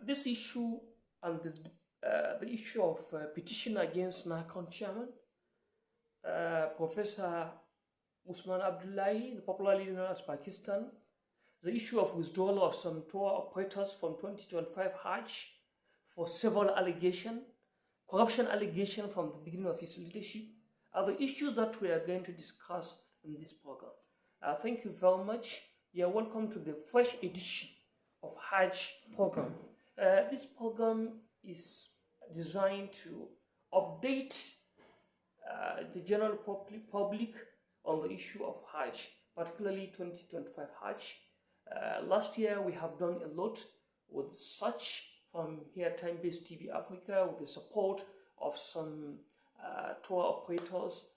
This issue and the issue of petition against NAHCON chairman, Professor Usman Abdullahi, popularly known as Pakistan, the issue of withdrawal of some tour operators from 2025 Hajj for several allegations, corruption allegations from the beginning of his leadership, are the issues that we are going to discuss in this program. Thank you very much. You are welcome to the fresh edition of Hajj program. This program is designed to update the general public on the issue of Hajj, particularly 2025 Hajj. Last year we have done a lot with such from here Base TvAfrica with the support of some tour operators,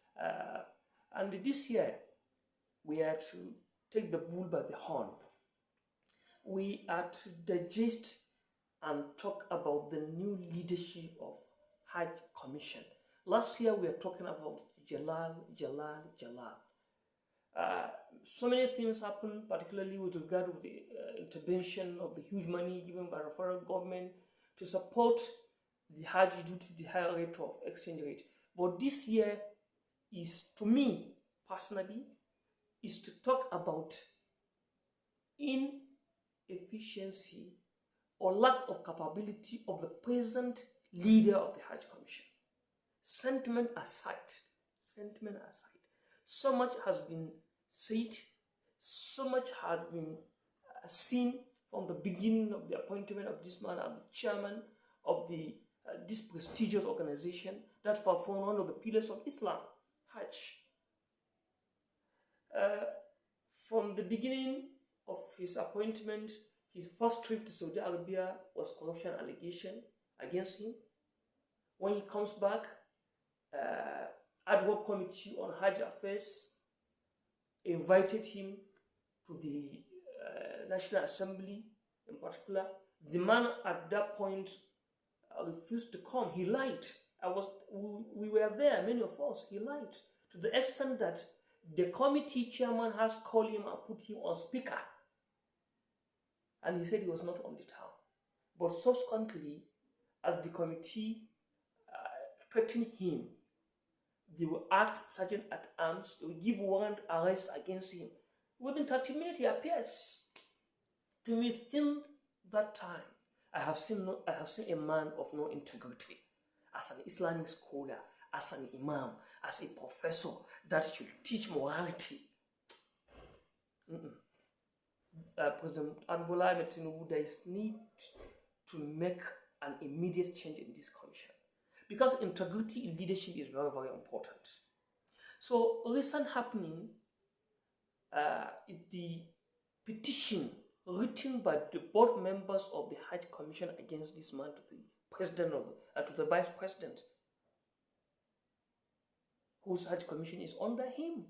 and this year we are to take the bull by the horn. We are to digest and talk about the new leadership of Hajj Commission. Last year we were talking about Jalal. So many things happened, particularly with regard to the intervention of the huge money given by the federal government to support the Hajj due to the higher rate of exchange rate. But this year is, to me personally, is to talk about inefficiency or lack of capability of the present leader of the Hajj Commission. Sentiment aside, so much has been said, so much has been seen from the beginning of the appointment of this man as the chairman of this prestigious organization that performs one of the pillars of Islam, Hajj. From the beginning of his appointment, his first trip to Saudi Arabia was corruption allegation against him. When he comes back, ad hoc committee on Hajj affairs invited him to the National Assembly in particular. The man at that point refused to come. He lied. We were there, many of us. He lied to the extent that the committee chairman has called him and put him on speaker. And he said he was not on the town. But subsequently, as the committee threatened him, they will ask Sergeant at Arms, they will give warrant arrest against him. Within 30 minutes, he appears. To me, till that time, I have seen a man of no integrity. As an Islamic scholar, as an imam, as a professor that should teach morality. President Tinubu, there is need to make an immediate change in this commission, because integrity in leadership is very, very important. So recent happening is the petition written by the board members of the Hajj Commission against this man to the president to the vice president, whose Hajj Commission is under him.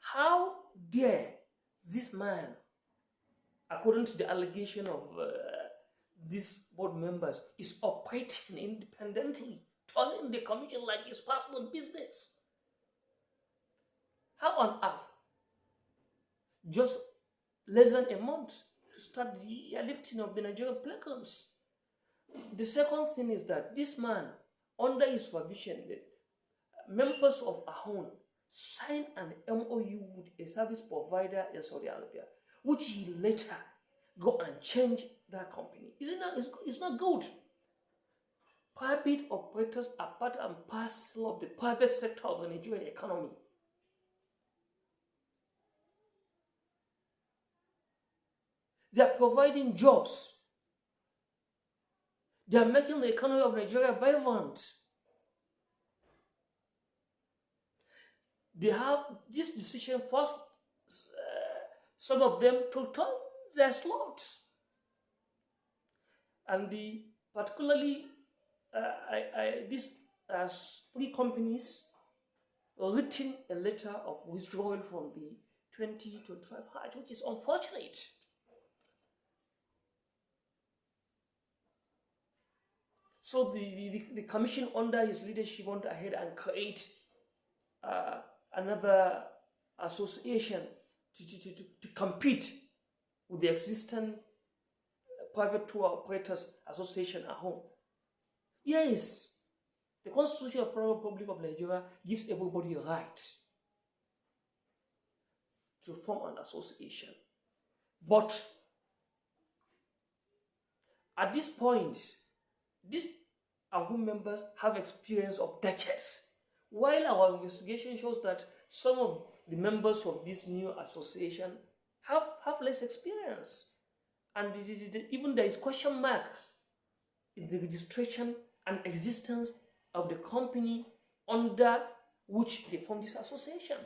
How dare this man, according to the allegation of these board members, is operating independently, turning the commission like his personal business? How on earth? Just less than a month to start the lifting of the Nigerian playgrounds. The second thing is that this man, under his supervision, the members of AHON signed an MOU with a service provider in Saudi Arabia, which he later go and change that company. It's not good. Private operators are part and parcel of the private sector of the Nigerian economy. They are providing jobs. They are making the economy of Nigeria vibrant. They have this decision first. Some of them to turn their slots. And particularly these 3 companies written a letter of withdrawal from the 2025 Hajj, which is unfortunate. So the commission under his leadership went ahead and create another association to compete with the existing Private Tour Operators Association at home. Yes, the Constitution of the Federal Republic of Nigeria gives everybody a right to form an association. But at this point, these AHUM members have experience of decades, while our investigation shows that some of the members of this new association have less experience. And even there is question mark in the registration and existence of the company under which they form this association.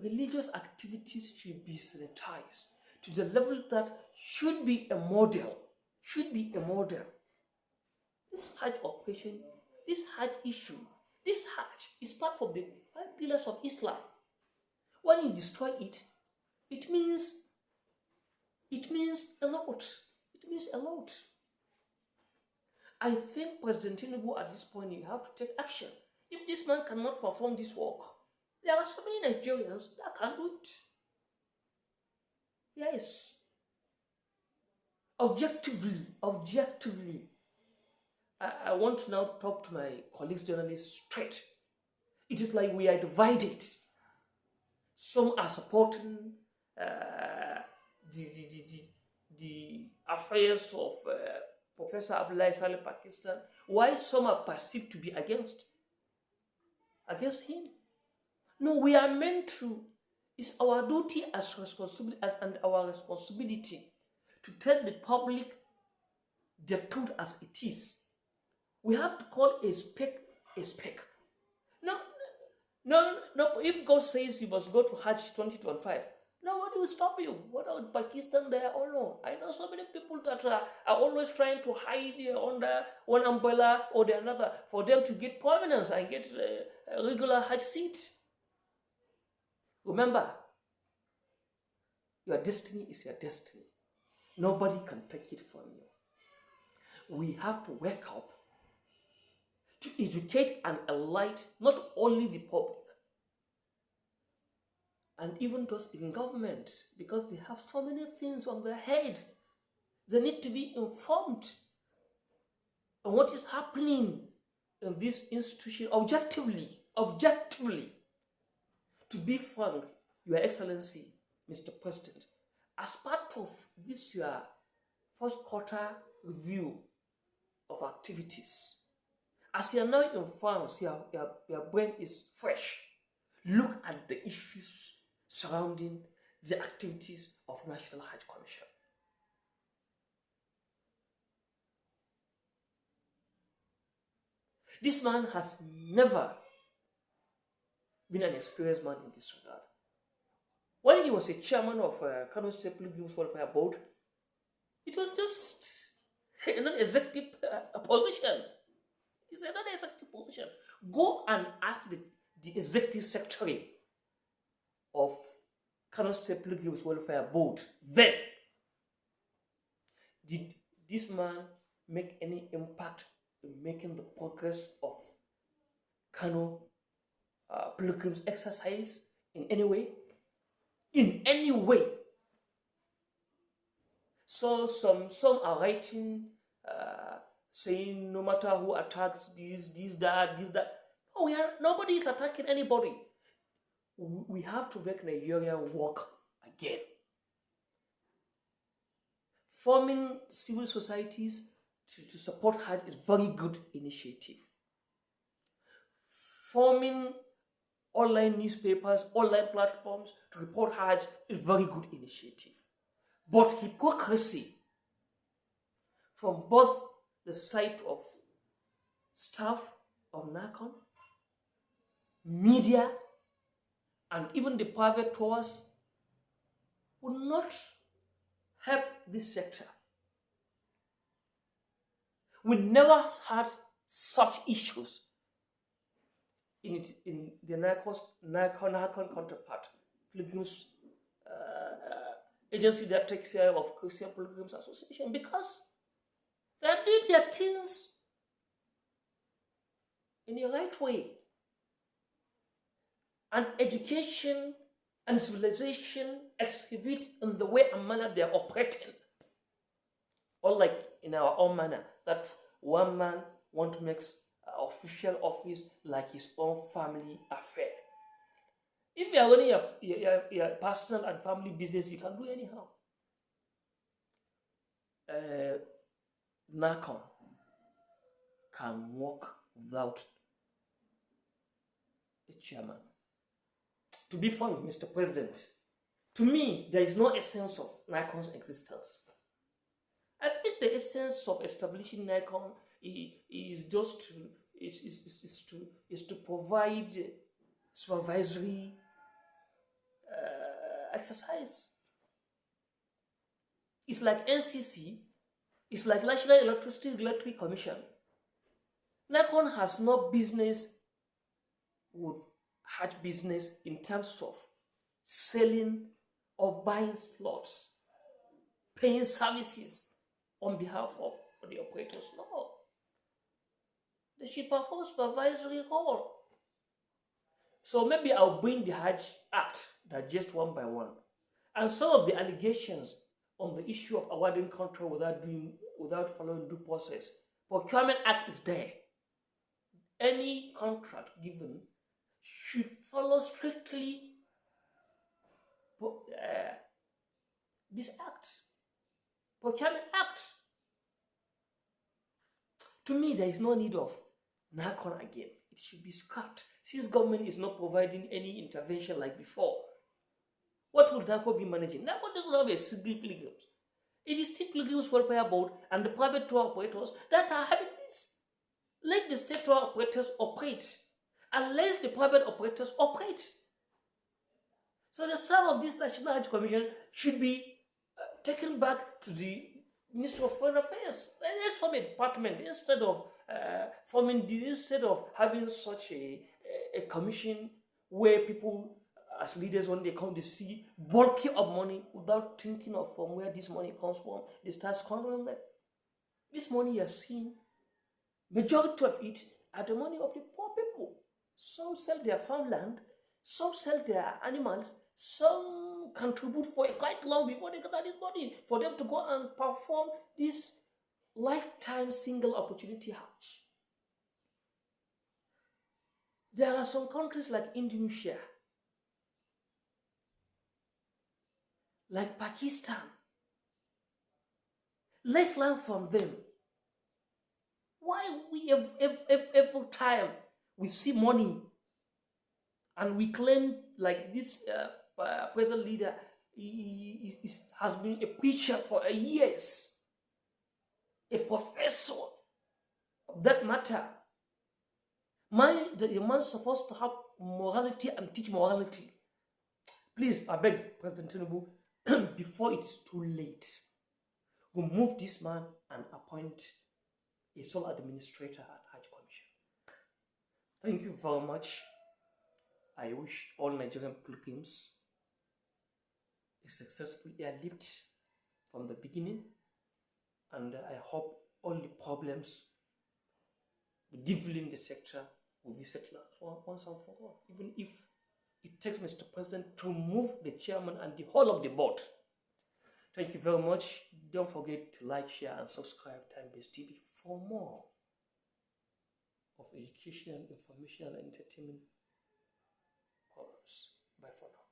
Religious activities should be sanitized to the level that should be a model. This Hajj operation, this Hajj issue, this Hajj is part of the 5 pillars of Islam. When you destroy it, it means a lot. It means a lot. I think President Tinubu at this point, you have to take action. If this man cannot perform this work, there are so many Nigerians that can do it. Yes. Objectively, I want to now talk to my colleagues journalists straight. It is like we are divided. Some are supporting the affairs of Professor Abdullahi Saleh Pakistan, while some are perceived to be against him. No, we are meant to. It's our duty and our responsibility to tell the public the truth as it is. We have to call a spec a spec. No. If God says you must go to Hajj 2025, nobody will stop you. What about Pakistan there? Oh no. I know so many people that are always trying to hide under one umbrella or the another for them to get prominence and get a regular Hajj seat. Remember, your destiny is your destiny. Nobody can take it from you. We have to wake up to educate and enlighten not only the public and even those in government, because they have so many things on their heads. They need to be informed on what is happening in this institution objectively. To be frank, Your Excellency, Mr. President, as part of this your first quarter review of activities, as you are now in France, your brain is fresh. Look at the issues surrounding the activities of National Hajj Commission. This man has never been an experienced man in this regard. When he was a chairman of Kano State Pilgrims Welfare Board, it was just a non-executive position. It's a non-executive position. Go and ask the executive secretary of Kano State Pilgrims Welfare Board. Then, did this man make any impact in making the progress of Kano pilgrims exercise in any way? In any way. So some are writing, saying no matter who attacks this, that. No, nobody is attacking anybody. We have to make Nigeria work again. Forming civil societies to support Hajj is very good initiative. Forming online newspapers, online platforms to report Hajj is very good initiative. But hypocrisy from both the side of staff of NAHCON, media, and even the private tours would not help this sector. We never had such issues in the NAHCON counterpart, Pilgrims agency that takes care of Christian Pilgrims Association, because they are doing their things in the right way. And education and civilization exhibit in the way and manner they are operating. Unlike in our own manner, that one man wants to make official office like his own family affair. If you are running your personal and family business, you can do anyhow. NAHCON can work without a chairman. To be frank, Mr. President, to me, there is no essence of NAHCON's existence. I think the essence of establishing NAHCON is just to provide supervisory exercise. It's like NCC, it's like National Electricity Regulatory Commission. NAHCON has no business with Hajj business in terms of selling or buying slots, paying services on behalf of the operators. No. They should perform supervisory role. So maybe I'll bring the Hajj Act, digest one by one. And some of the allegations on the issue of awarding contract without following due process. Procurement Act is there. Any contract given should follow strictly this act, Procurement Act. To me, there is no need of NAHCON again. It should be scrapped since government is not providing any intervention like before. What would NAHCON be managing? NAHCON doesn't have a single pilgrims. It is still Pilgrims Welfare Board and the private tour operators that are having this. Let the state tour operators operate, unless the private operators operate. So the sum of this National Hajj Commission should be taken back to the Ministry of Foreign Affairs. Let's form a department instead of having such a commission where people as leaders, when they come, they see bulky of money without thinking of from where this money comes from. They start squandering them. This money you are seeing, majority of it are the money of the poor people. Some sell their farmland, some sell their animals, some contribute for quite long before they get this money for them to go and perform this lifetime single opportunity Hajj. There are some countries like Indonesia, like Pakistan. Let's learn from them. Why we every time we see money and we claim like this present leader has been a preacher for years, a professor of that matter. The man is supposed to have morality and teach morality. Please, I beg President Tinubu, before it is too late, remove this man and appoint a sole administrator at Hajj Commission. Thank you very much. I wish all Nigerian pilgrims a successful airlift from the beginning, and I hope all the problems bedeviling the sector will be settled once and for all, even if it takes Mr. President to remove the chairman and the whole of the board. Thank you very much. Don't forget to like, share, and subscribe to Base TV for more of educational, informational, and entertainment programs. Bye for now.